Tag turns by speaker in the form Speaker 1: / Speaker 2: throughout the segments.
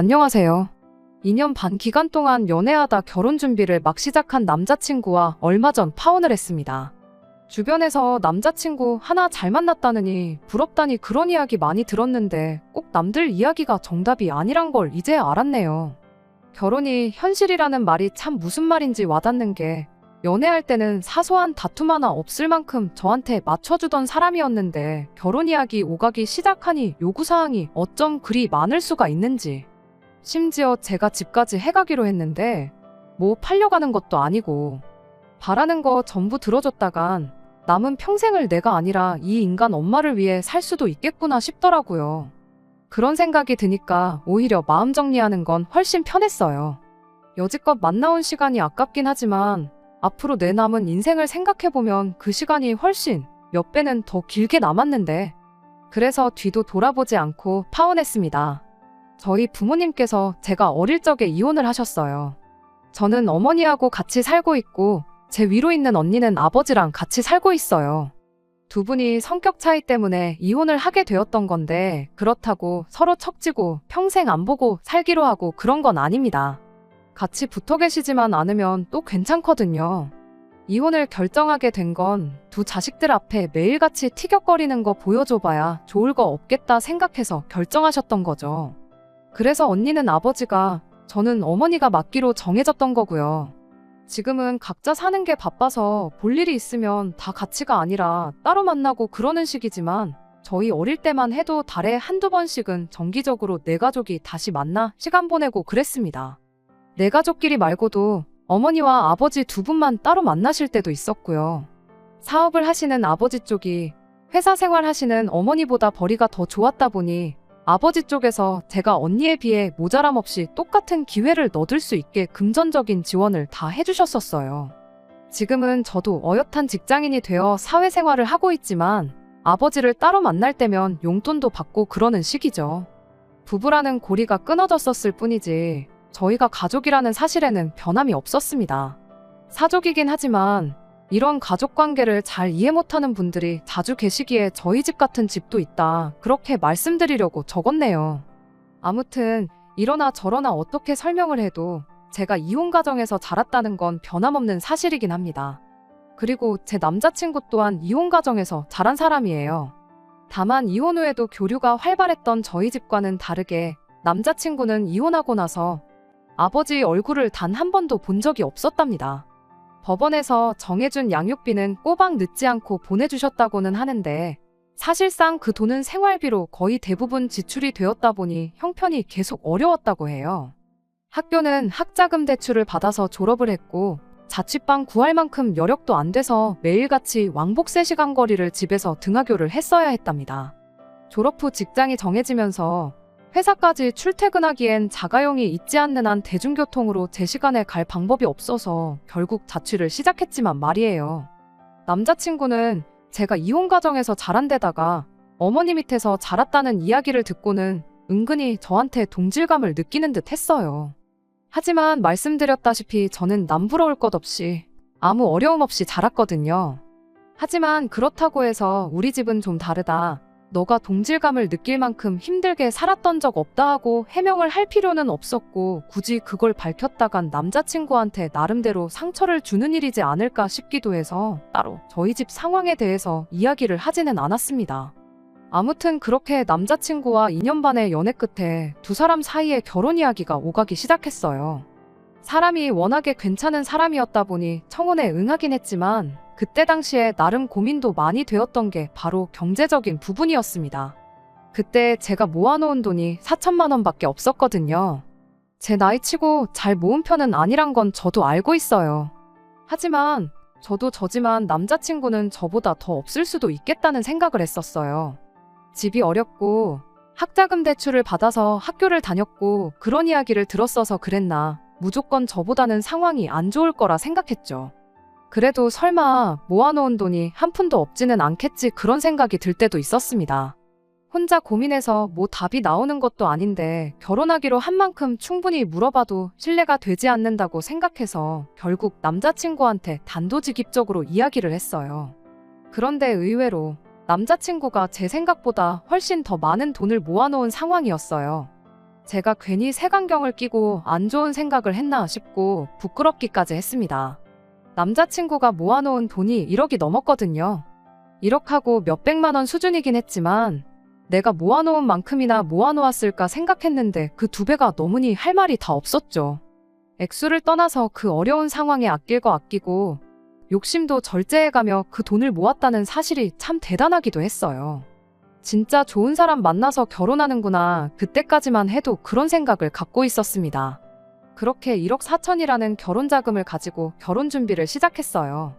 Speaker 1: 안녕하세요. 2년 반 기간 동안 연애하다 결혼 준비를 막 시작한 남자친구와 얼마 전 파혼을 했습니다. 주변에서 남자친구 하나 잘 만났다느니 부럽다니 그런 이야기 많이 들었는데 꼭 남들 이야기가 정답이 아니란 걸 이제 알았네요. 결혼이 현실이라는 말이 참 무슨 말인지 와닿는 게 연애할 때는 사소한 다툼 하나 없을 만큼 저한테 맞춰주던 사람이었는데 결혼 이야기 오가기 시작하니 요구사항이 어쩜 그리 많을 수가 있는지. 심지어 제가 집까지 해가기로 했는데 뭐 팔려가는 것도 아니고 바라는 거 전부 들어줬다간 남은 평생을 내가 아니라 이 인간 엄마를 위해 살 수도 있겠구나 싶더라고요. 그런 생각이 드니까 오히려 마음 정리하는 건 훨씬 편했어요. 여지껏 만나온 시간이 아깝긴 하지만 앞으로 내 남은 인생을 생각해보면 그 시간이 훨씬 몇 배는 더 길게 남았는데 그래서 뒤도 돌아보지 않고 파혼했습니다. 저희 부모님께서 제가 어릴 적에 이혼을 하셨어요. 저는 어머니하고 같이 살고 있고 제 위로 있는 언니는 아버지랑 같이 살고 있어요. 두 분이 성격 차이 때문에 이혼을 하게 되었던 건데 그렇다고 서로 척지고 평생 안 보고 살기로 하고 그런 건 아닙니다. 같이 붙어 계시지만 않으면 또 괜찮거든요. 이혼을 결정하게 된 건 두 자식들 앞에 매일같이 티격거리는 거 보여줘봐야 좋을 거 없겠다 생각해서 결정하셨던 거죠. 그래서 언니는 아버지가, 저는 어머니가 맡기로 정해졌던 거고요. 지금은 각자 사는 게 바빠서 볼 일이 있으면 다 같이가 아니라 따로 만나고 그러는 식이지만 저희 어릴 때만 해도 달에 한두 번씩은 정기적으로 네 가족이 다시 만나 시간 보내고 그랬습니다. 네 가족끼리 말고도 어머니와 아버지 두 분만 따로 만나실 때도 있었고요. 사업을 하시는 아버지 쪽이 회사 생활 하시는 어머니보다 벌이가 더 좋았다 보니 아버지 쪽에서 제가 언니에 비해 모자람 없이 똑같은 기회를 얻을 수 있게 금전적인 지원을 다 해주셨었어요. 지금은 저도 어엿한 직장인이 되어 사회생활을 하고 있지만 아버지를 따로 만날 때면 용돈도 받고 그러는 시기죠. 부부라는 고리가 끊어졌었을 뿐이지 저희가 가족이라는 사실에는 변함이 없었습니다. 사족이긴 하지만 이런 가족관계를 잘 이해 못하는 분들이 자주 계시기에 저희 집 같은 집도 있다 그렇게 말씀드리려고 적었네요. 아무튼 이러나 저러나 어떻게 설명을 해도 제가 이혼 가정에서 자랐다는 건 변함없는 사실이긴 합니다. 그리고 제 남자친구 또한 이혼 가정에서 자란 사람이에요. 다만 이혼 후에도 교류가 활발했던 저희 집과는 다르게 남자친구는 이혼하고 나서 아버지 얼굴을 단 한 번도 본 적이 없었답니다. 법원에서 정해준 양육비는 꼬박 늦지 않고 보내주셨다고는 하는데 사실상 그 돈은 생활비로 거의 대부분 지출이 되었다 보니 형편이 계속 어려웠다고 해요. 학교는 학자금 대출을 받아서 졸업을 했고 자취방 구할 만큼 여력도 안 돼서 매일같이 왕복 3시간 거리를 집에서 등하교를 했어야 했답니다. 졸업 후 직장이 정해지면서 회사까지 출퇴근하기엔 자가용이 있지 않는 한 대중교통으로 제 시간에 갈 방법이 없어서 결국 자취를 시작했지만 말이에요. 남자친구는 제가 이혼 가정에서 자란 데다가 어머니 밑에서 자랐다는 이야기를 듣고는 은근히 저한테 동질감을 느끼는 듯 했어요. 하지만 말씀드렸다시피 저는 남부러울 것 없이 아무 어려움 없이 자랐거든요. 하지만 그렇다고 해서 우리 집은 좀 다르다. 너가 동질감을 느낄 만큼 힘들게 살았던 적 없다 하고 해명을 할 필요는 없었고 굳이 그걸 밝혔다간 남자친구한테 나름대로 상처를 주는 일이지 않을까 싶기도 해서 따로 저희 집 상황에 대해서 이야기를 하지는 않았습니다. 아무튼 그렇게 남자친구와 2년 반의 연애 끝에 두 사람 사이에 결혼 이야기가 오가기 시작했어요. 사람이 워낙에 괜찮은 사람이었다 보니 청혼에 응하긴 했지만 그때 당시에 나름 고민도 많이 되었던 게 바로 경제적인 부분이었습니다. 그때 제가 모아놓은 돈이 4천만 원밖에 없었거든요. 제 나이치고 잘 모은 편은 아니란 건 저도 알고 있어요. 하지만 저도 저지만 남자친구는 저보다 더 없을 수도 있겠다는 생각을 했었어요. 집이 어렵고 학자금 대출을 받아서 학교를 다녔고 그런 이야기를 들었어서 그랬나 무조건 저보다는 상황이 안 좋을 거라 생각했죠. 그래도 설마 모아놓은 돈이 한 푼도 없지는 않겠지 그런 생각이 들 때도 있었습니다. 혼자 고민해서 뭐 답이 나오는 것도 아닌데 결혼하기로 한 만큼 충분히 물어봐도 신뢰가 되지 않는다고 생각해서 결국 남자친구한테 단도직입적으로 이야기를 했어요. 그런데 의외로 남자친구가 제 생각보다 훨씬 더 많은 돈을 모아놓은 상황이었어요. 제가 괜히 색안경을 끼고 안 좋은 생각을 했나 싶고 부끄럽기까지 했습니다. 남자친구가 모아놓은 돈이 1억이 넘었거든요. 1억하고 몇백만 원 수준이긴 했지만 내가 모아놓은 만큼이나 모아놓았을까 생각했는데 그 2배가 넘으니 할 말이 다 없었죠. 액수를 떠나서 그 어려운 상황에 아낄 거 아끼고 욕심도 절제해가며 그 돈을 모았다는 사실이 참 대단하기도 했어요. 진짜 좋은 사람 만나서 결혼하는구나. 그때까지만 해도 그런 생각을 갖고 있었습니다. 그렇게 1억 4천이라는 결혼 자금을 가지고 결혼 준비를 시작했어요.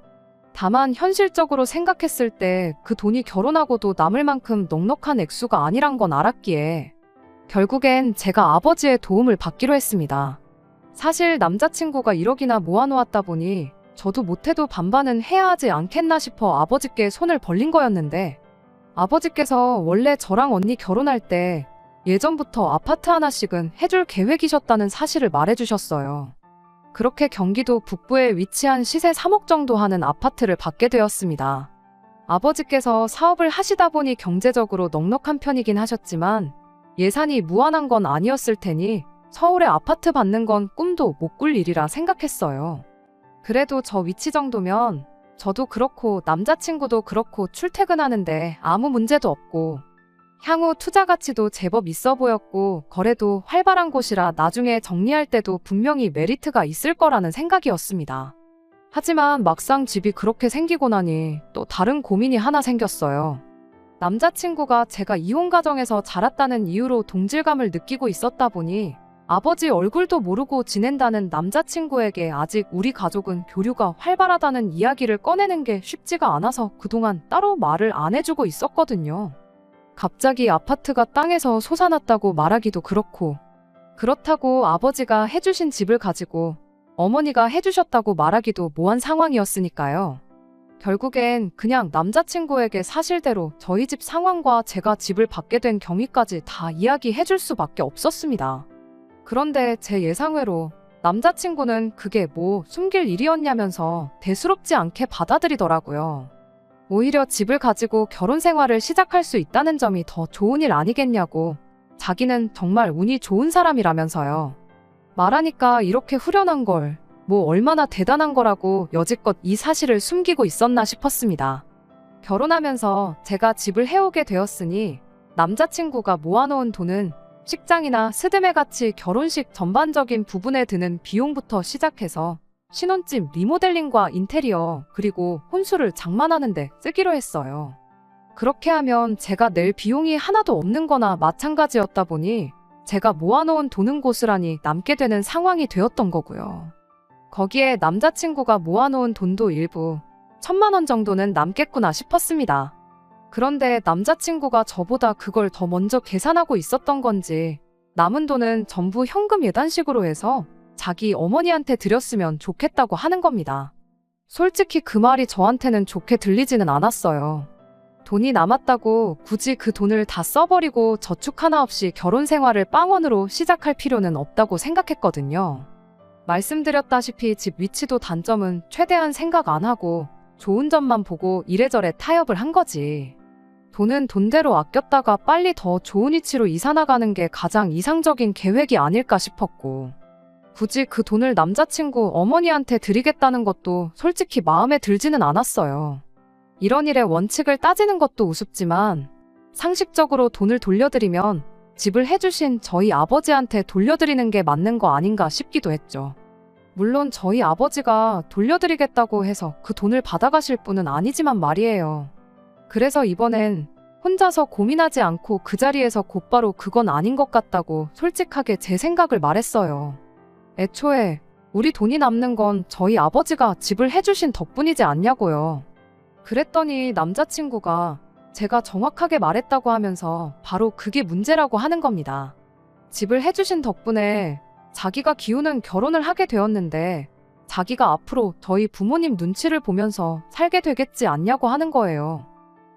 Speaker 1: 다만 현실적으로 생각했을 때 그 돈이 결혼하고도 남을 만큼 넉넉한 액수가 아니란 건 알았기에 결국엔 제가 아버지의 도움을 받기로 했습니다. 사실 남자친구가 1억이나 모아놓았다 보니 저도 못해도 반반은 해야 하지 않겠나 싶어 아버지께 손을 벌린 거였는데 아버지께서 원래 저랑 언니 결혼할 때 예전부터 아파트 하나씩은 해줄 계획이셨다는 사실을 말해주셨어요. 그렇게 경기도 북부에 위치한 시세 3억 정도 하는 아파트를 받게 되었습니다. 아버지께서 사업을 하시다 보니 경제적으로 넉넉한 편이긴 하셨지만 예산이 무한한 건 아니었을 테니 서울에 아파트 받는 건 꿈도 못 꿀 일이라 생각했어요. 그래도 저 위치 정도면 저도 그렇고 남자친구도 그렇고 출퇴근하는데 아무 문제도 없고 향후 투자 가치도 제법 있어 보였고 거래도 활발한 곳이라 나중에 정리할 때도 분명히 메리트가 있을 거라는 생각이었습니다. 하지만 막상 집이 그렇게 생기고 나니 또 다른 고민이 하나 생겼어요. 남자친구가 제가 이혼 가정에서 자랐다는 이유로 동질감을 느끼고 있었다 보니 아버지 얼굴도 모르고 지낸다는 남자친구에게 아직 우리 가족은 교류가 활발하다는 이야기를 꺼내는 게 쉽지가 않아서 그동안 따로 말을 안 해주고 있었거든요. 갑자기 아파트가 땅에서 솟아났다고 말하기도 그렇고 그렇다고 아버지가 해주신 집을 가지고 어머니가 해주셨다고 말하기도 모한 상황이었으니까요. 결국엔 그냥 남자친구에게 사실대로 저희 집 상황과 제가 집을 받게 된 경위까지 다 이야기해줄 수밖에 없었습니다. 그런데 제 예상외로 남자친구는 그게 뭐 숨길 일이었냐면서 대수롭지 않게 받아들이더라고요. 오히려 집을 가지고 결혼 생활을 시작할 수 있다는 점이 더 좋은 일 아니겠냐고 자기는 정말 운이 좋은 사람이라면서요. 말하니까 이렇게 후련한 걸 뭐 얼마나 대단한 거라고 여지껏 이 사실을 숨기고 있었나 싶었습니다. 결혼하면서 제가 집을 해오게 되었으니 남자친구가 모아놓은 돈은 식장이나 스드메 같이 결혼식 전반적인 부분에 드는 비용부터 시작해서 신혼집 리모델링과 인테리어 그리고 혼수를 장만하는 데 쓰기로 했어요. 그렇게 하면 제가 낼 비용이 하나도 없는 거나 마찬가지였다 보니 제가 모아놓은 돈은 고스란히 남게 되는 상황이 되었던 거고요. 거기에 남자친구가 모아놓은 돈도 일부 1,000만 원 정도는 남겠구나 싶었습니다. 그런데 남자친구가 저보다 그걸 더 먼저 계산하고 있었던 건지 남은 돈은 전부 현금 예단식으로 해서 자기 어머니한테 드렸으면 좋겠다고 하는 겁니다. 솔직히 그 말이 저한테는 좋게 들리지는 않았어요. 돈이 남았다고 굳이 그 돈을 다 써버리고 저축 하나 없이 결혼 생활을 빵원으로 시작할 필요는 없다고 생각했거든요. 말씀드렸다시피 집 위치도 단점은 최대한 생각 안 하고 좋은 점만 보고 이래저래 타협을 한 거지. 돈은 돈대로 아꼈다가 빨리 더 좋은 위치로 이사 나가는 게 가장 이상적인 계획이 아닐까 싶었고 굳이 그 돈을 남자친구 어머니한테 드리겠다는 것도 솔직히 마음에 들지는 않았어요. 이런 일의 원칙을 따지는 것도 우습지만 상식적으로 돈을 돌려드리면 집을 해주신 저희 아버지한테 돌려드리는 게 맞는 거 아닌가 싶기도 했죠. 물론 저희 아버지가 돌려드리겠다고 해서 그 돈을 받아가실 분은 아니지만 말이에요. 그래서 이번엔 혼자서 고민하지 않고 그 자리에서 곧바로 그건 아닌 것 같다고 솔직하게 제 생각을 말했어요. 애초에 우리 돈이 남는 건 저희 아버지가 집을 해주신 덕분이지 않냐고요. 그랬더니 남자친구가 제가 정확하게 말했다고 하면서 바로 그게 문제라고 하는 겁니다. 집을 해주신 덕분에 자기가 기우는 결혼을 하게 되었는데 자기가 앞으로 저희 부모님 눈치를 보면서 살게 되겠지 않냐고 하는 거예요.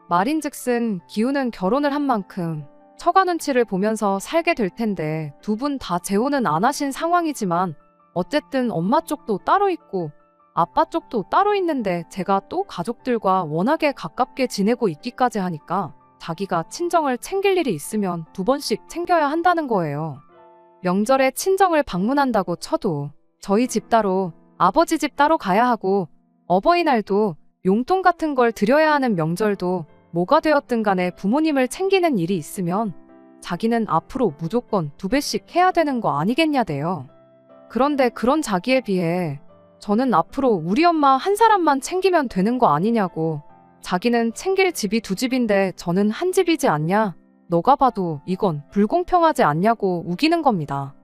Speaker 1: 말인즉슨 기우는 결혼을 한 만큼 처가 눈치를 보면서 살게 될 텐데 두 분 다 재혼은 안 하신 상황이지만 어쨌든 엄마 쪽도 따로 있고 아빠 쪽도 따로 있는데 제가 또 가족들과 워낙에 가깝게 지내고 있기까지 하니까 자기가 친정을 챙길 일이 있으면 2번씩 챙겨야 한다는 거예요. 명절에 친정을 방문한다고 쳐도 저희 집 따로, 아버지 집 따로 가야 하고, 어버이날도 용돈 같은 걸 드려야 하는 명절도 뭐가 되었든 간에 부모님을 챙기는 일이 있으면 자기는 앞으로 무조건 2배씩 해야 되는 거 아니겠냐대요. 그런데 그런 자기에 비해 저는 앞으로 우리 엄마 한 사람만 챙기면 되는 거 아니냐고, 자기는 챙길 집이 2집인데 저는 한 집이지 않냐? 너가 봐도 이건 불공평하지 않냐고 우기는 겁니다.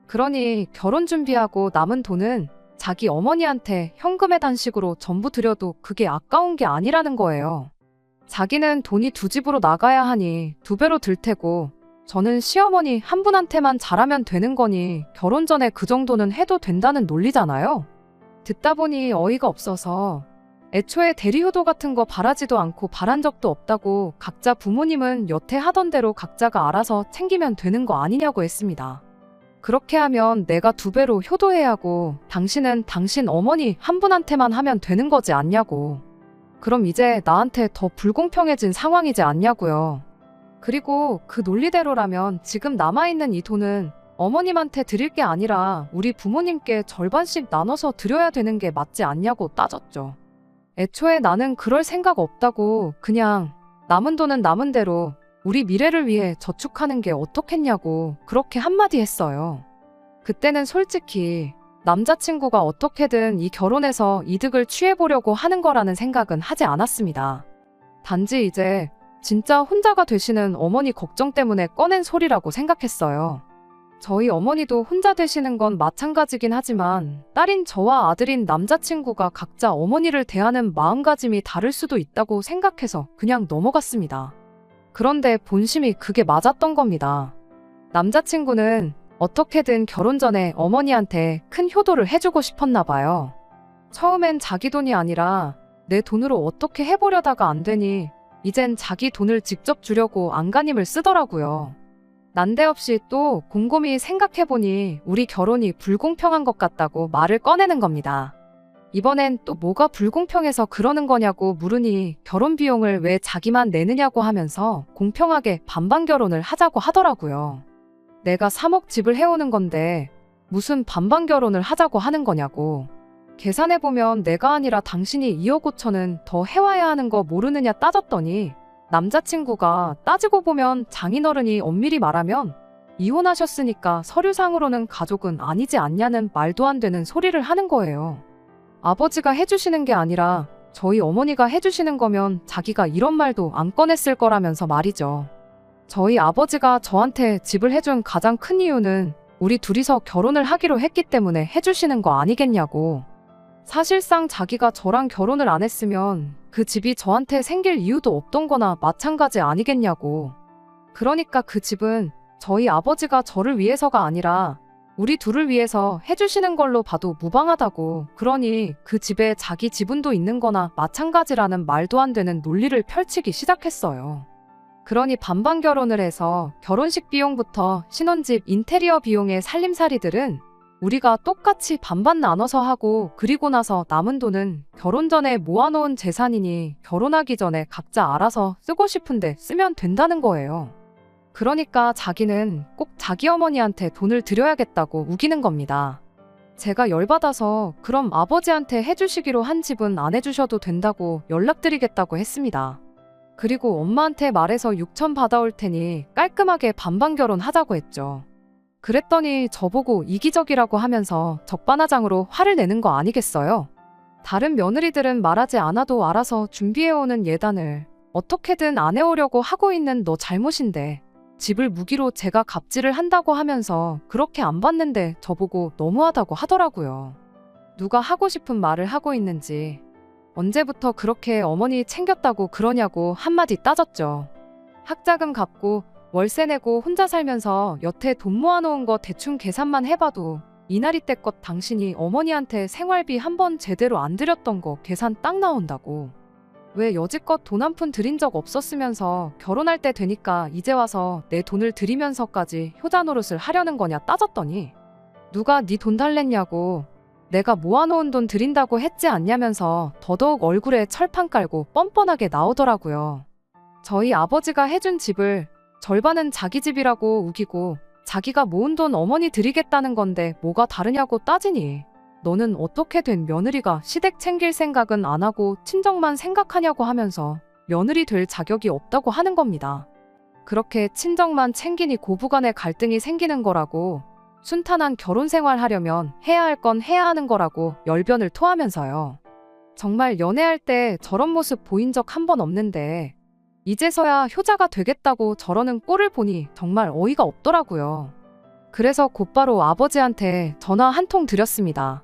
Speaker 1: 그러니 결혼 준비하고 남은 돈은 자기 어머니한테 현금의 단식으로 전부 드려도 그게 아까운 게 아니라는 거예요. 자기는 돈이 2집으로 나가야 하니 2배로 들 테고, 저는 시어머니 한 분한테만 잘하면 되는 거니 결혼 전에 그 정도는 해도 된다는 논리잖아요. 듣다 보니 어이가 없어서 애초에 대리효도 같은 거 바라지도 않고 바란 적도 없다고, 각자 부모님은 여태 하던 대로 각자가 알아서 챙기면 되는 거 아니냐고 했습니다. 그렇게 하면 내가 2배로 효도해야 하고 당신은 당신 어머니 한 분한테만 하면 되는 거지 않냐고. 그럼 이제 나한테 더 불공평해진 상황이지 않냐고요. 그리고 그 논리대로라면 지금 남아있는 이 돈은 어머님한테 드릴 게 아니라 우리 부모님께 절반씩 나눠서 드려야 되는 게 맞지 않냐고 따졌죠. 애초에 나는 그럴 생각 없다고, 그냥 남은 돈은 남은 대로 우리 미래를 위해 저축하는 게 어떻겠냐고 그렇게 한마디 했어요. 그때는 솔직히 남자친구가 어떻게든 이 결혼에서 이득을 취해보려고 하는 거라는 생각은 하지 않았습니다. 단지 이제 진짜 혼자가 되시는 어머니 걱정 때문에 꺼낸 소리라고 생각했어요. 저희 어머니도 혼자 되시는 건 마찬가지긴 하지만 딸인 저와 아들인 남자친구가 각자 어머니를 대하는 마음가짐이 다를 수도 있다고 생각해서 그냥 넘어갔습니다. 그런데 본심이 그게 맞았던 겁니다. 남자친구는 어떻게든 결혼 전에 어머니한테 큰 효도를 해주고 싶었나 봐요. 처음엔 자기 돈이 아니라 내 돈으로 어떻게 해보려다가 안 되니 이젠 자기 돈을 직접 주려고 안간힘을 쓰더라고요. 난데없이 또 곰곰이 생각해보니 우리 결혼이 불공평한 것 같다고 말을 꺼내는 겁니다. 이번엔 또 뭐가 불공평해서 그러는 거냐고 물으니 결혼 비용을 왜 자기만 내느냐고 하면서 공평하게 반반 결혼을 하자고 하더라고요. 내가 3억 집을 해오는 건데 무슨 반반 결혼을 하자고 하는 거냐고. 계산해보면 내가 아니라 당신이 2억 5천은 더 해와야 하는 거 모르느냐 따졌더니 남자친구가 따지고 보면 장인어른이 엄밀히 말하면 이혼하셨으니까 서류상으로는 가족은 아니지 않냐는 말도 안 되는 소리를 하는 거예요. 아버지가 해주시는 게 아니라 저희 어머니가 해주시는 거면 자기가 이런 말도 안 꺼냈을 거라면서 말이죠. 저희 아버지가 저한테 집을 해준 가장 큰 이유는 우리 둘이서 결혼을 하기로 했기 때문에 해주시는 거 아니겠냐고. 사실상 자기가 저랑 결혼을 안 했으면 그 집이 저한테 생길 이유도 없던 거나 마찬가지 아니겠냐고. 그러니까 그 집은 저희 아버지가 저를 위해서가 아니라 우리 둘을 위해서 해주시는 걸로 봐도 무방하다고. 그러니 그 집에 자기 지분도 있는 거나 마찬가지라는 말도 안 되는 논리를 펼치기 시작했어요. 그러니 반반 결혼을 해서 결혼식 비용부터 신혼집 인테리어 비용의 살림살이들은 우리가 똑같이 반반 나눠서 하고, 그리고 나서 남은 돈은 결혼 전에 모아놓은 재산이니 결혼하기 전에 각자 알아서 쓰고 싶은데 쓰면 된다는 거예요. 그러니까 자기는 꼭 자기 어머니한테 돈을 드려야겠다고 우기는 겁니다. 제가 열받아서 그럼 아버지한테 해주시기로 한 집은 안 해주셔도 된다고 연락드리겠다고 했습니다. 그리고 엄마한테 말해서 6천 받아올 테니 깔끔하게 반반 결혼하자고 했죠. 그랬더니 저보고 이기적이라고 하면서 적반하장으로 화를 내는 거 아니겠어요? 다른 며느리들은 말하지 않아도 알아서 준비해오는 예단을 어떻게든 안 해오려고 하고 있는 너 잘못인데, 집을 무기로 제가 갑질을 한다고 하면서 그렇게 안 받는데 저보고 너무하다고 하더라고요. 누가 하고 싶은 말을 하고 있는지, 언제부터 그렇게 어머니 챙겼다고 그러냐고 한마디 따졌죠. 학자금 갚고 월세 내고 혼자 살면서 여태 돈 모아놓은 거 대충 계산만 해봐도 이날이 때껏 당신이 어머니한테 생활비 한 번 제대로 안 드렸던 거 계산 딱 나온다고. 왜 여지껏 돈 한 푼 드린 적 없었으면서 결혼할 때 되니까 이제 와서 내 돈을 드리면서까지 효자 노릇을 하려는 거냐 따졌더니 누가 네 돈 달랬냐고, 내가 모아놓은 돈 드린다고 했지 않냐면서 더더욱 얼굴에 철판 깔고 뻔뻔하게 나오더라고요. 저희 아버지가 해준 집을 절반은 자기 집이라고 우기고 자기가 모은 돈 어머니 드리겠다는 건데 뭐가 다르냐고 따지니 너는 어떻게 된 며느리가 시댁 챙길 생각은 안 하고 친정만 생각하냐고 하면서 며느리 될 자격이 없다고 하는 겁니다. 그렇게 친정만 챙기니 고부간의 갈등이 생기는 거라고, 순탄한 결혼 생활 하려면 해야 할 건 해야 하는 거라고 열변을 토하면서요. 정말 연애할 때 저런 모습 보인 적 한 번 없는데 이제서야 효자가 되겠다고 저러는 꼴을 보니 정말 어이가 없더라고요. 그래서 곧바로 아버지한테 전화 한 통 드렸습니다.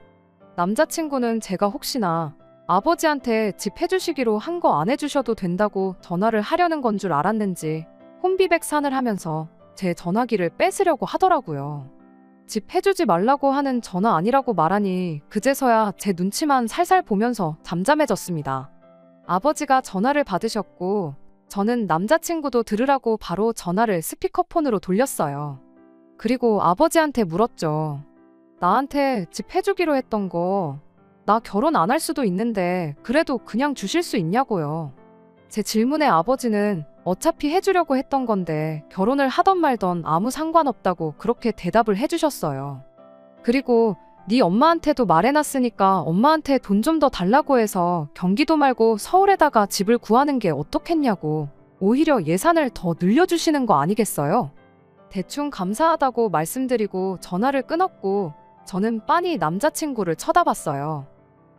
Speaker 1: 남자친구는 제가 혹시나 아버지한테 집 해주시기로 한 거 안 해주셔도 된다고 전화를 하려는 건 줄 알았는지 혼비백산을 하면서 제 전화기를 뺏으려고 하더라고요. 집 해주지 말라고 하는 전화 아니라고 말하니 그제서야 제 눈치만 살살 보면서 잠잠해졌습니다. 아버지가 전화를 받으셨고 저는 남자친구도 들으라고 바로 전화를 스피커폰으로 돌렸어요. 그리고 아버지한테 물었죠. 나한테 집 해주기로 했던 거, 나 결혼 안 할 수도 있는데 그래도 그냥 주실 수 있냐고요. 제 질문에 아버지는 어차피 해주려고 했던 건데 결혼을 하던 말던 아무 상관없다고 그렇게 대답을 해주셨어요. 그리고 네 엄마한테도 말해놨으니까 엄마한테 돈 좀 더 달라고 해서 경기도 말고 서울에다가 집을 구하는 게 어떻겠냐고 오히려 예산을 더 늘려주시는 거 아니겠어요? 대충 감사하다고 말씀드리고 전화를 끊었고 저는 빤히 남자친구를 쳐다봤어요.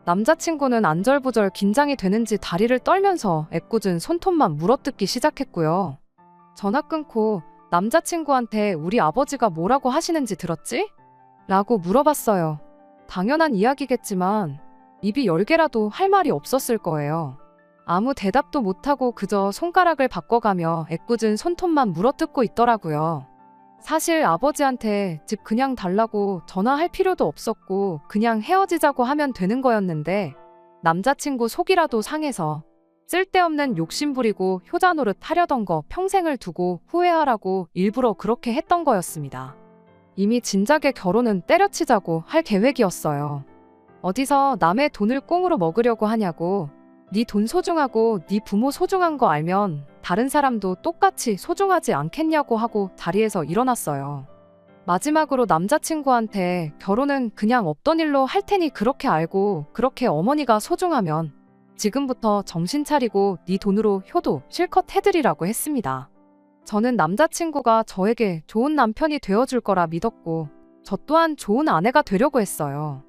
Speaker 1: 남자친구는 안절부절 긴장이 되는지 다리를 떨면서 애꿎은 손톱만 물어뜯기 시작했고요. 전화 끊고 남자친구한테 우리 아버지가 뭐라고 하시는지 들었지? 라고 물어봤어요. 당연한 이야기겠지만 입이 10개라도 할 말이 없었을 거예요. 아무 대답도 못하고 그저 손가락을 바꿔가며 애꿎은 손톱만 물어뜯고 있더라고요. 사실 아버지한테 집 그냥 달라고 전화할 필요도 없었고 그냥 헤어지자고 하면 되는 거였는데 남자친구 속이라도 상해서 쓸데없는 욕심부리고 효자 노릇 하려던 거 평생을 두고 후회하라고 일부러 그렇게 했던 거였습니다. 이미 진작에 결혼은 때려치자고 할 계획이었어요. 어디서 남의 돈을 꽁으로 먹으려고 하냐고, 네 돈 소중하고 네 부모 소중한 거 알면 다른 사람도 똑같이 소중하지 않겠냐고 하고 자리에서 일어났어요. 마지막으로 남자친구한테 결혼은 그냥 없던 일로 할 테니 그렇게 알고 그렇게 어머니가 소중하면 지금부터 정신 차리고 네 돈으로 효도 실컷 해드리라고 했습니다. 저는 남자친구가 저에게 좋은 남편이 되어줄 거라 믿었고 저 또한 좋은 아내가 되려고 했어요.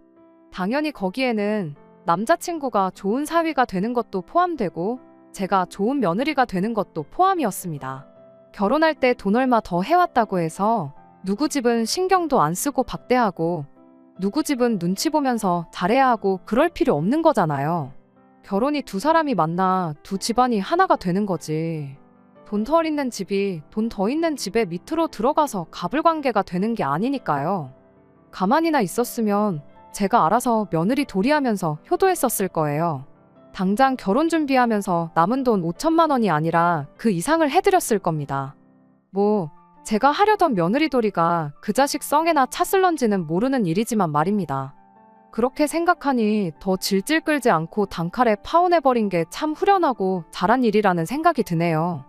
Speaker 1: 당연히 거기에는 남자친구가 좋은 사위가 되는 것도 포함되고 제가 좋은 며느리가 되는 것도 포함이었습니다. 결혼할 때 돈 얼마 더 해왔다고 해서 누구 집은 신경도 안 쓰고 박대하고 누구 집은 눈치 보면서 잘해야 하고 그럴 필요 없는 거잖아요. 결혼이 두 사람이 만나 두 집안이 하나가 되는 거지. 돈 덜 있는 집이 돈 더 있는 집의 밑으로 들어가서 가불관계가 되는 게 아니니까요. 가만히나 있었으면 제가 알아서 며느리 도리하면서 효도했었을 거예요. 당장 결혼 준비하면서 남은 돈 5천만 원이 아니라 그 이상을 해드렸을 겁니다. 뭐 제가 하려던 며느리 도리가 그 자식 성에나 찼을런지는 모르는 일이지만 말입니다. 그렇게 생각하니 더 질질 끌지 않고 단칼에 파혼해버린 게 참 후련하고 잘한 일이라는 생각이 드네요.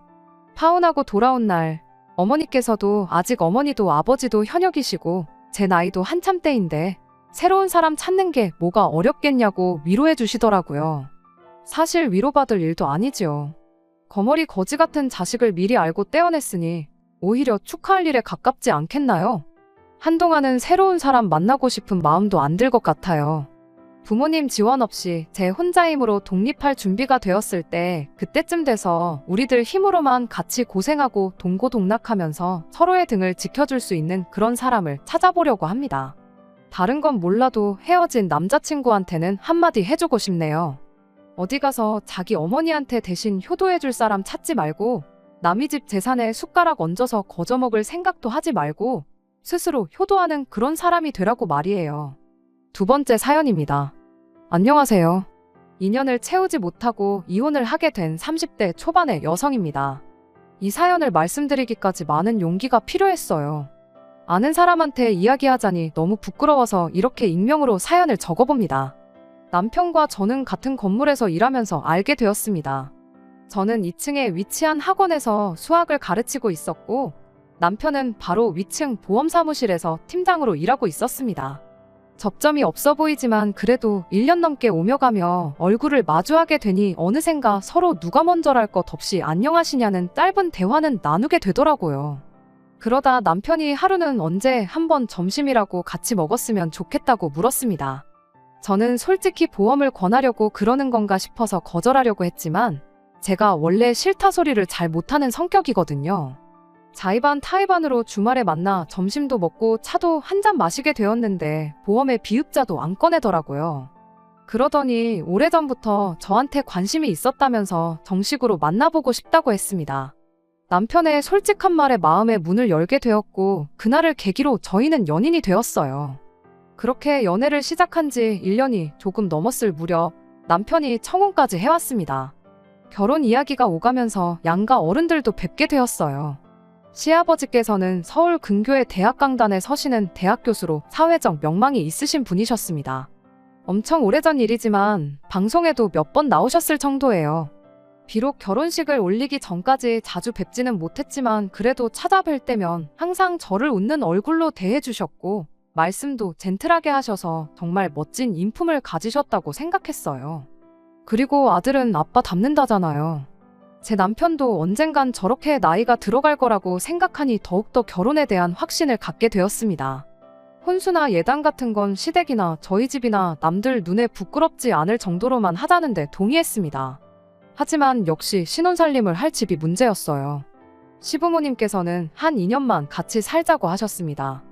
Speaker 1: 파혼하고 돌아온 날 어머니께서도 아직 어머니도 아버지도 현역이시고 제 나이도 한참 때인데 새로운 사람 찾는 게 뭐가 어렵겠냐고 위로해 주시더라고요. 사실 위로받을 일도 아니지요. 거머리 거지 같은 자식을 미리 알고 떼어냈으니 오히려 축하할 일에 가깝지 않겠나요? 한동안은 새로운 사람 만나고 싶은 마음도 안 들 것 같아요. 부모님 지원 없이 제 혼자 힘으로 독립할 준비가 되었을 때 그때쯤 돼서 우리들 힘으로만 같이 고생하고 동고동락하면서 서로의 등을 지켜줄 수 있는 그런 사람을 찾아보려고 합니다. 다른 건 몰라도 헤어진 남자친구한테는 한마디 해주고 싶네요. 어디 가서 자기 어머니한테 대신 효도해줄 사람 찾지 말고 남의 집 재산에 숟가락 얹어서 거저먹을 생각도 하지 말고 스스로 효도하는 그런 사람이 되라고 말이에요. 두 번째 사연입니다. 안녕하세요. 인연을 채우지 못하고 이혼을 하게 된 30대 초반의 여성입니다. 이 사연을 말씀드리기까지 많은 용기가 필요했어요. 아는 사람한테 이야기하자니 너무 부끄러워서 이렇게 익명으로 사연을 적어봅니다. 남편과 저는 같은 건물에서 일하면서 알게 되었습니다. 저는 2층에 위치한 학원에서 수학을 가르치고 있었고 남편은 바로 위층 보험사무실에서 팀장으로 일하고 있었습니다. 접점이 없어 보이지만 그래도 1년 넘게 오며 가며 얼굴을 마주하게 되니 어느샌가 서로 누가 먼저랄 것 없이 안녕하시냐는 짧은 대화는 나누게 되더라고요. 그러다 남편이 하루는 언제 한번 점심이라고 같이 먹었으면 좋겠다고 물었습니다. 저는 솔직히 보험을 권하려고 그러는 건가 싶어서 거절하려고 했지만 제가 원래 싫다 소리를 잘 못하는 성격이거든요. 자의반 타의반으로 주말에 만나 점심도 먹고 차도 한 잔 마시게 되었는데 보험의 비읍자도 안 꺼내더라고요. 그러더니 오래전부터 저한테 관심이 있었다면서 정식으로 만나보고 싶다고 했습니다. 남편의 솔직한 말에 마음의 문을 열게 되었고 그날을 계기로 저희는 연인이 되었어요. 그렇게 연애를 시작한 지 1년이 조금 넘었을 무렵 남편이 청혼까지 해왔습니다. 결혼 이야기가 오가면서 양가 어른들도 뵙게 되었어요. 시아버지께서는 서울 근교의 대학 강단에 서시는 대학 교수로 사회적 명망이 있으신 분이셨습니다. 엄청 오래전 일이지만 방송에도 몇 번 나오셨을 정도예요. 비록 결혼식을 올리기 전까지 자주 뵙지는 못했지만 그래도 찾아뵐 때면 항상 저를 웃는 얼굴로 대해주셨고 말씀도 젠틀하게 하셔서 정말 멋진 인품을 가지셨다고 생각했어요. 그리고 아들은 아빠 닮는다잖아요. 제 남편도 언젠간 저렇게 나이가 들어갈 거라고 생각하니 더욱더 결혼에 대한 확신을 갖게 되었습니다. 혼수나 예단 같은 건 시댁이나 저희 집이나 남들 눈에 부끄럽지 않을 정도로만 하자는데 동의했습니다. 하지만 역시 신혼살림을 할 집이 문제였어요. 시부모님께서는 한 2년만 같이 살자고 하셨습니다.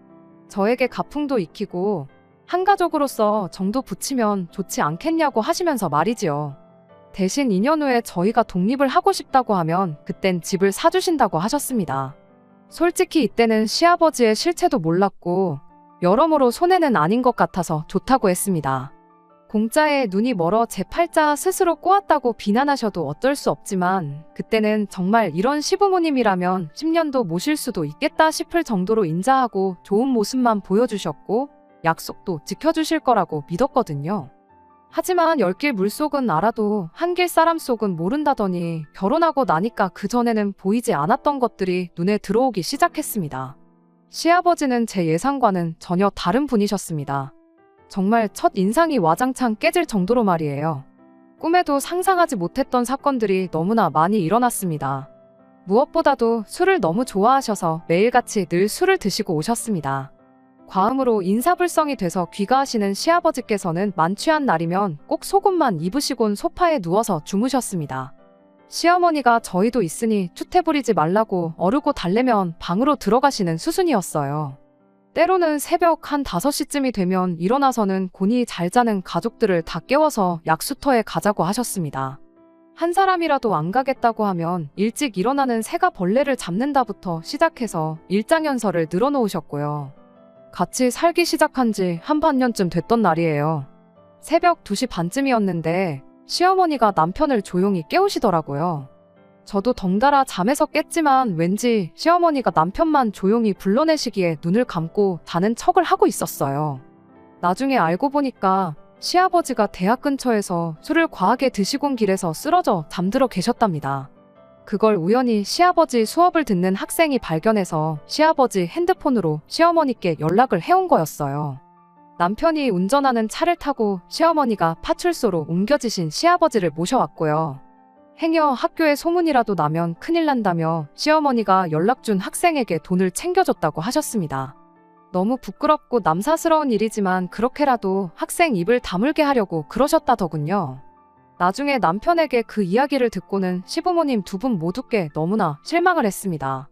Speaker 1: 저에게 가풍도 익히고 한 가족으로서 정도 붙이면 좋지 않겠냐고 하시면서 말이지요. 대신 2년 후에 저희가 독립을 하고 싶다고 하면 그땐 집을 사주신다고 하셨습니다. 솔직히 이때는 시아버지의 실체도 몰랐고 여러모로 손해는 아닌 것 같아서 좋다고 했습니다. 공짜에 눈이 멀어 제 팔자 스스로 꼬았다고 비난하셔도 어쩔 수 없지만 그때는 정말 이런 시부모님이라면 10년도 모실 수도 있겠다 싶을 정도로 인자하고 좋은 모습만 보여주셨고 약속도 지켜주실 거라고 믿었거든요. 하지만 열길 물속은 알아도 한길 사람 속은 모른다더니 결혼하고 나니까 그전에는 보이지 않았던 것들이 눈에 들어오기 시작했습니다. 시아버지는 제 예상과는 전혀 다른 분이셨습니다. 정말 첫 인상이 와장창 깨질 정도로 말이에요. 꿈에도 상상하지 못했던 사건들이 너무나 많이 일어났습니다. 무엇보다도 술을 너무 좋아하셔서 매일같이 늘 술을 드시고 오셨습니다. 과음으로 인사불성이 돼서 귀가하시는 시아버지께서는 만취한 날이면 꼭 속옷만 입으시곤 소파에 누워서 주무셨습니다. 시어머니가 저희도 있으니 추태 부리지 말라고 어르고 달래면 방으로 들어가시는 수순이었어요. 때로는 새벽 한 5시쯤이 되면 일어나서는 곤히 잘 자는 가족들을 다 깨워서 약수터에 가자고 하셨습니다. 한 사람이라도 안 가겠다고 하면 일찍 일어나는 새가 벌레를 잡는다부터 시작해서 일장연설을 늘어놓으셨고요. 같이 살기 시작한 지 한 반년쯤 됐던 날이에요. 새벽 2시 반쯤이었는데 시어머니가 남편을 조용히 깨우시더라고요. 저도 덩달아 잠에서 깼지만 왠지 시어머니가 남편만 조용히 불러내시기에 눈을 감고 자는 척을 하고 있었어요. 나중에 알고 보니까 시아버지가 대학 근처에서 술을 과하게 드시곤 길에서 쓰러져 잠들어 계셨답니다. 그걸 우연히 시아버지 수업을 듣는 학생이 발견해서 시아버지 핸드폰으로 시어머니께 연락을 해온 거였어요. 남편이 운전하는 차를 타고 시어머니가 파출소로 옮겨지신 시아버지를 모셔왔고요. 행여 학교에 소문이라도 나면 큰일 난다며 시어머니가 연락 준 학생에게 돈을 챙겨줬다고 하셨습니다. 너무 부끄럽고 남사스러운 일이지만 그렇게라도 학생 입을 다물게 하려고 그러셨다더군요. 나중에 남편에게 그 이야기를 듣고는 시부모님 두 분 모두께 너무나 실망을 했습니다.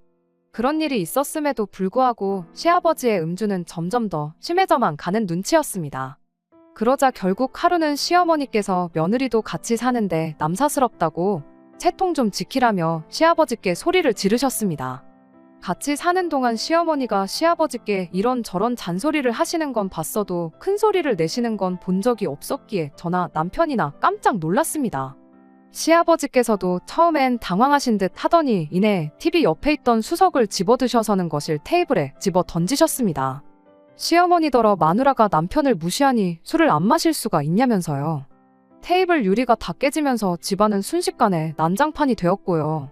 Speaker 1: 그런 일이 있었음에도 불구하고 시아버지의 음주는 점점 더 심해져만 가는 눈치였습니다. 그러자 결국 하루는 시어머니께서 며느리도 같이 사는데 남사스럽다고 채통 좀 지키라며 시아버지께 소리를 지르셨습니다. 같이 사는 동안 시어머니가 시아버지께 이런저런 잔소리를 하시는 건 봤어도 큰 소리를 내시는 건 본 적이 없었기에 저나 남편이나 깜짝 놀랐습니다. 시아버지께서도 처음엔 당황하신 듯 하더니 이내 TV 옆에 있던 수석을 집어드셔서는 것을 테이블에 집어 던지셨습니다. 시어머니더러 마누라가 남편을 무시하니 술을 안 마실 수가 있냐면서요. 테이블 유리가 다 깨지면서 집안은 순식간에 난장판이 되었고요.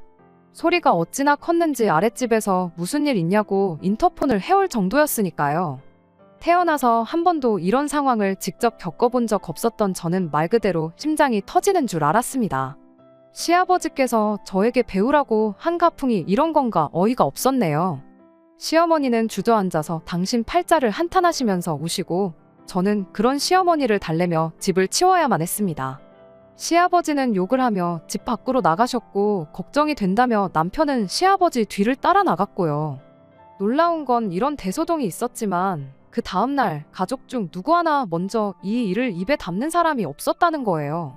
Speaker 1: 소리가 어찌나 컸는지 아랫집에서 무슨 일 있냐고 인터폰을 해올 정도였으니까요. 태어나서 한 번도 이런 상황을 직접 겪어본 적 없었던 저는 말 그대로 심장이 터지는 줄 알았습니다. 시아버지께서 저에게 배우라고 한 가풍이 이런 건가 어이가 없었네요. 시어머니는 주저앉아서 당신 팔자를 한탄하시면서 우시고 저는 그런 시어머니를 달래며 집을 치워야만 했습니다. 시아버지는 욕을 하며 집 밖으로 나가셨고 걱정이 된다며 남편은 시아버지 뒤를 따라 나갔고요. 놀라운 건 이런 대소동이 있었지만 그 다음날 가족 중 누구 하나 먼저 이 일을 입에 담는 사람이 없었다는 거예요.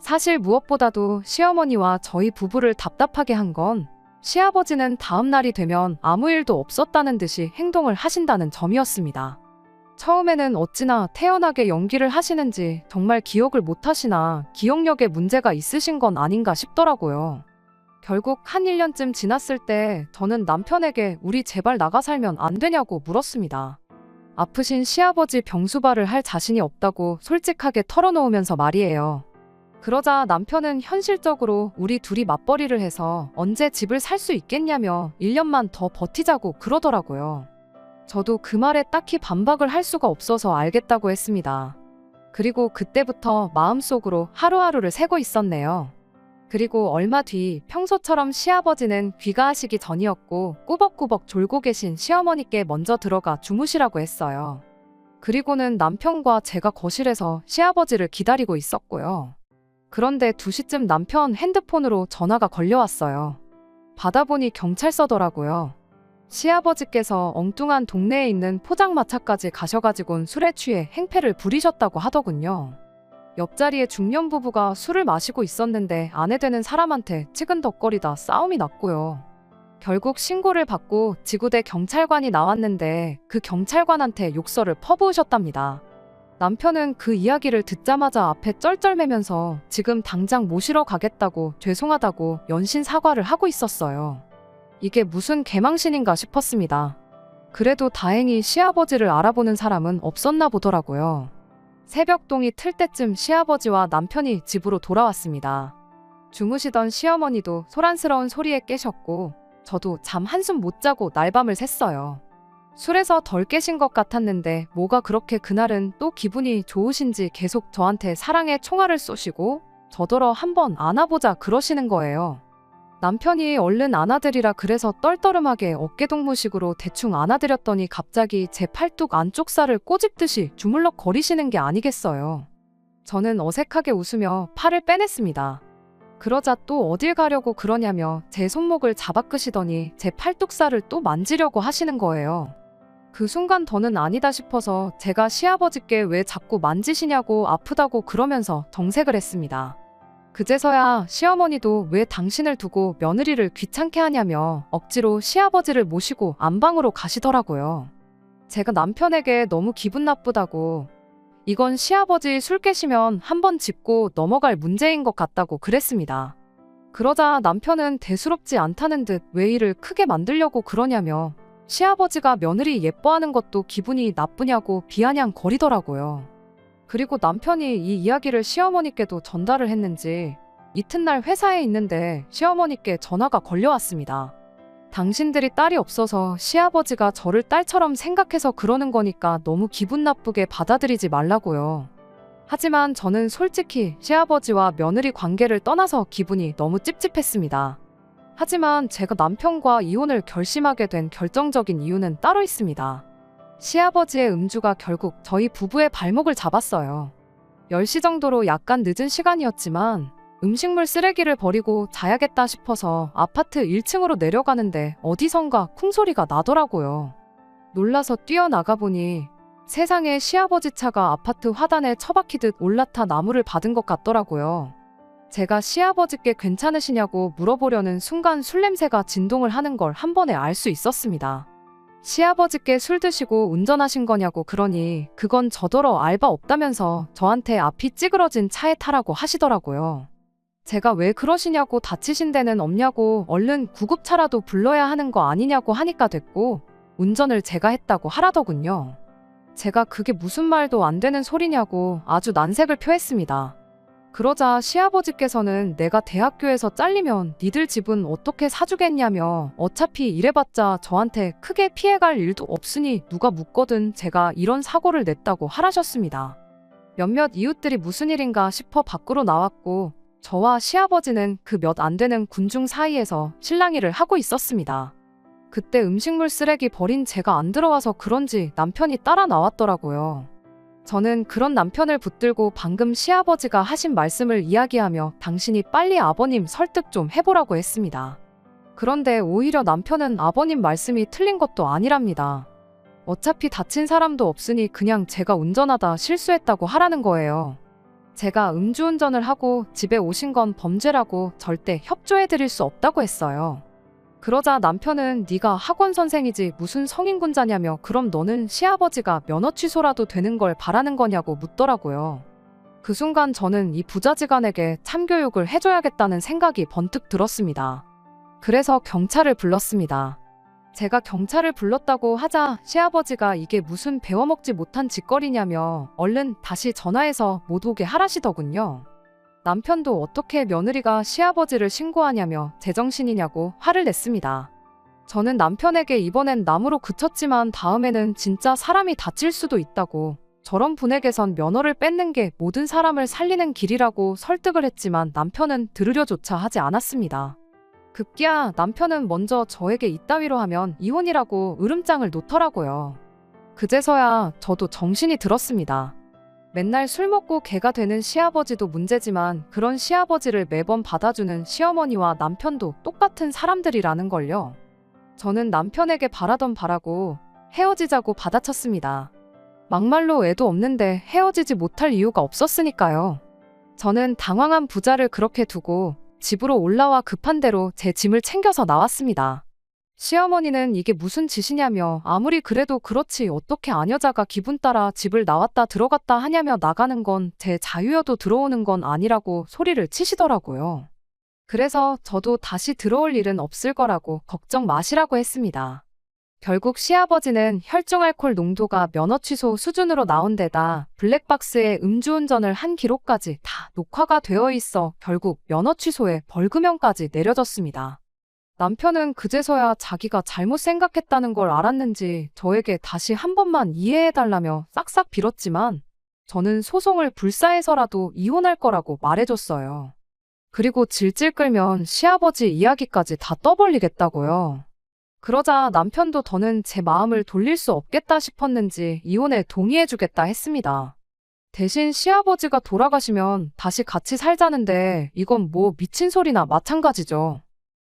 Speaker 1: 사실 무엇보다도 시어머니와 저희 부부를 답답하게 한 건 시아버지는 다음날이 되면 아무 일도 없었다는 듯이 행동을 하신다는 점이었습니다. 처음에는 어찌나 태연하게 연기를 하시는지 정말 기억을 못하시나 기억력에 문제가 있으신 건 아닌가 싶더라고요. 결국 한 1년쯤 지났을 때 저는 남편에게 우리 제발 나가 살면 안 되냐고 물었습니다. 아프신 시아버지 병수발을 할 자신이 없다고 솔직하게 털어놓으면서 말이에요. 그러자 남편은 현실적으로 우리 둘이 맞벌이를 해서 언제 집을 살 수 있겠냐며 1년만 더 버티자고 그러더라고요. 저도 그 말에 딱히 반박을 할 수가 없어서 알겠다고 했습니다. 그리고 그때부터 마음속으로 하루하루를 새고 있었네요. 그리고 얼마 뒤 평소처럼 시아버지는 귀가하시기 전이었고 꾸벅꾸벅 졸고 계신 시어머니께 먼저 들어가 주무시라고 했어요. 그리고는 남편과 제가 거실에서 시아버지를 기다리고 있었고요. 그런데 2시쯤 남편 핸드폰으로 전화가 걸려왔어요. 받아보니 경찰서더라고요. 시아버지께서 엉뚱한 동네에 있는 포장마차까지 가셔가지곤 술에 취해 행패를 부리셨다고 하더군요. 옆자리에 중년 부부가 술을 마시고 있었는데 아내 되는 사람한테 치근덕거리다 싸움이 났고요. 결국 신고를 받고 지구대 경찰관이 나왔는데 그 경찰관한테 욕설을 퍼부으셨답니다. 남편은 그 이야기를 듣자마자 앞에 쩔쩔매면서 지금 당장 모시러 가겠다고 죄송하다고 연신 사과를 하고 있었어요. 이게 무슨 개망신인가 싶었습니다. 그래도 다행히 시아버지를 알아보는 사람은 없었나 보더라고요. 새벽동이 틀 때쯤 시아버지와 남편이 집으로 돌아왔습니다. 주무시던 시어머니도 소란스러운 소리에 깨셨고 저도 잠 한숨 못 자고 날밤을 샜어요. 술에서 덜 깨신 것 같았는데 뭐가 그렇게 그날은 또 기분이 좋으신지 계속 저한테 사랑의 총알을 쏘시고 저더러 한번 안아보자 그러시는 거예요. 남편이 얼른 안아드리라 그래서 떨떠름하게 어깨동무식으로 대충 안아드렸더니 갑자기 제 팔뚝 안쪽 살을 꼬집듯이 주물럭거리시는 게 아니겠어요. 저는 어색하게 웃으며 팔을 빼냈습니다. 그러자 또 어딜 가려고 그러냐며 제 손목을 잡아 끄시더니 제 팔뚝살을 또 만지려고 하시는 거예요. 그 순간 더는 아니다 싶어서 제가 시아버지께 왜 자꾸 만지시냐고 아프다고 그러면서 정색을 했습니다. 그제서야 시어머니도 왜 당신을 두고 며느리를 귀찮게 하냐며 억지로 시아버지를 모시고 안방으로 가시더라고요. 제가 남편에게 너무 기분 나쁘다고 이건 시아버지 술 깨시면 한번 짚고 넘어갈 문제인 것 같다고 그랬습니다. 그러자 남편은 대수롭지 않다는 듯 왜 일을 크게 만들려고 그러냐며 시아버지가 며느리 예뻐하는 것도 기분이 나쁘냐고 비아냥거리더라고요. 그리고 남편이 이 이야기를 시어머니께도 전달을 했는지 이튿날 회사에 있는데 시어머니께 전화가 걸려왔습니다. 당신들이 딸이 없어서 시아버지가 저를 딸처럼 생각해서 그러는 거니까 너무 기분 나쁘게 받아들이지 말라고요. 하지만 저는 솔직히 시아버지와 며느리 관계를 떠나서 기분이 너무 찝찝했습니다. 하지만 제가 남편과 이혼을 결심하게 된 결정적인 이유는 따로 있습니다. 시아버지의 음주가 결국 저희 부부의 발목을 잡았어요. 10시 정도로 약간 늦은 시간이었지만 음식물 쓰레기를 버리고 자야겠다 싶어서 아파트 1층으로 내려가는데 어디선가 쿵소리가 나더라고요. 놀라서 뛰어나가 보니 세상에 시아버지 차가 아파트 화단에 처박히듯 올라타 나무를 받은 것 같더라고요. 제가 시아버지께 괜찮으시냐고 물어보려는 순간 술 냄새가 진동을 하는 걸 한 번에 알 수 있었습니다. 시아버지께 술 드시고 운전하신 거냐고 그러니 그건 저더러 알바 없다면서 저한테 앞이 찌그러진 차에 타라고 하시더라고요. 제가 왜 그러시냐고 다치신 데는 없냐고 얼른 구급차라도 불러야 하는 거 아니냐고 하니까 됐고 운전을 제가 했다고 하라더군요. 제가 그게 무슨 말도 안 되는 소리냐고 아주 난색을 표했습니다. 그러자 시아버지께서는 내가 대학교에서 잘리면 니들 집은 어떻게 사주겠냐며 어차피 이래봤자 저한테 크게 피해갈 일도 없으니 누가 묻거든 제가 이런 사고를 냈다고 하라셨습니다. 몇몇 이웃들이 무슨 일인가 싶어 밖으로 나왔고 저와 시아버지는 그 몇 안 되는 군중 사이에서 실랑이를 하고 있었습니다. 그때 음식물 쓰레기 버린 제가 안 들어와서 그런지 남편이 따라 나왔더라고요. 저는 그런 남편을 붙들고 방금 시아버지가 하신 말씀을 이야기하며 당신이 빨리 아버님 설득 좀 해보라고 했습니다. 그런데 오히려 남편은 아버님 말씀이 틀린 것도 아니랍니다. 어차피 다친 사람도 없으니 그냥 제가 운전하다 실수했다고 하라는 거예요. 제가 음주운전을 하고 집에 오신 건 범죄라고 절대 협조해드릴 수 없다고 했어요. 그러자 남편은 네가 학원 선생이지 무슨 성인군자냐며 그럼 너는 시아버지가 면허 취소라도 되는 걸 바라는 거냐고 묻더라고요. 그 순간 저는 이 부자지간에게 참교육을 해줘야겠다는 생각이 번뜩 들었습니다. 그래서 경찰을 불렀습니다. 제가 경찰을 불렀다고 하자 시아버지가 이게 무슨 배워먹지 못한 짓거리냐며 얼른 다시 전화해서 못 오게 하라시더군요. 남편도 어떻게 며느리가 시아버지를 신고하냐며 제정신이냐고 화를 냈습니다. 저는 남편에게 이번엔 나무로 그쳤지만 다음에는 진짜 사람이 다칠 수도 있다고 저런 분에게선 면허를 뺏는 게 모든 사람을 살리는 길이라고 설득을 했지만 남편은 들으려조차 하지 않았습니다. 급기야 남편은 먼저 저에게 이따위로 하면 이혼이라고 으름장을 놓더라고요. 그제서야 저도 정신이 들었습니다. 맨날 술 먹고 개가 되는 시아버지도 문제지만 그런 시아버지를 매번 받아주는 시어머니와 남편도 똑같은 사람들이라는 걸요. 저는 남편에게 바라던 바라고 헤어지자고 받아쳤습니다. 막말로 애도 없는데 헤어지지 못할 이유가 없었으니까요. 저는 당황한 부자를 그렇게 두고 집으로 올라와 급한 대로 제 짐을 챙겨서 나왔습니다. 시어머니는 이게 무슨 짓이냐며 아무리 그래도 그렇지 어떻게 아녀자가 기분 따라 집을 나왔다 들어갔다 하냐며 나가는 건 제 자유여도 들어오는 건 아니라고 소리를 치시더라고요. 그래서 저도 다시 들어올 일은 없을 거라고 걱정 마시라고 했습니다. 결국 시아버지는 혈중 알코올 농도가 면허 취소 수준으로 나온 데다 블랙박스에 음주운전을 한 기록까지 다 녹화가 되어 있어 결국 면허 취소에 벌금형까지 내려졌습니다. 남편은 그제서야 자기가 잘못 생각했다는 걸 알았는지 저에게 다시 한 번만 이해해달라며 싹싹 빌었지만 저는 소송을 불사해서라도 이혼할 거라고 말해줬어요. 그리고 질질 끌면 시아버지 이야기까지 다 떠벌리겠다고요. 그러자 남편도 더는 제 마음을 돌릴 수 없겠다 싶었는지 이혼에 동의해주겠다 했습니다. 대신 시아버지가 돌아가시면 다시 같이 살자는데 이건 뭐 미친 소리나 마찬가지죠.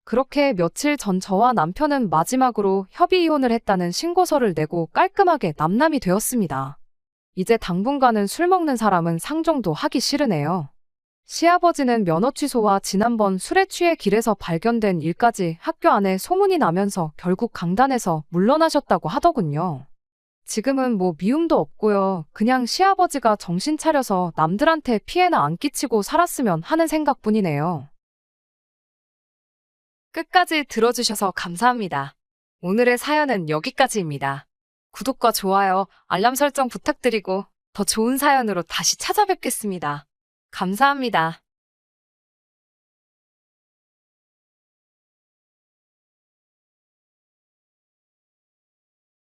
Speaker 1: 그렇게 며칠 전 저와 남편은 마지막으로 협의 이혼을 했다는 신고서를 내고 깔끔하게 남남이 되었습니다. 이제 당분간은 술 먹는 사람은 상종도 하기 싫으네요. 시아버지는 면허 취소와 지난번 술에 취해 길에서 발견된 일까지 학교 안에 소문이 나면서 결국 강단에서 물러나셨다고 하더군요. 지금은 뭐 미움도 없고요. 그냥 시아버지가 정신 차려서 남들한테 피해나 안 끼치고 살았으면 하는 생각뿐이네요. 끝까지 들어주셔서 감사합니다. 오늘의 사연은 여기까지입니다. 구독과 좋아요, 알람 설정 부탁드리고 더 좋은 사연으로 다시 찾아뵙겠습니다. 감사합니다.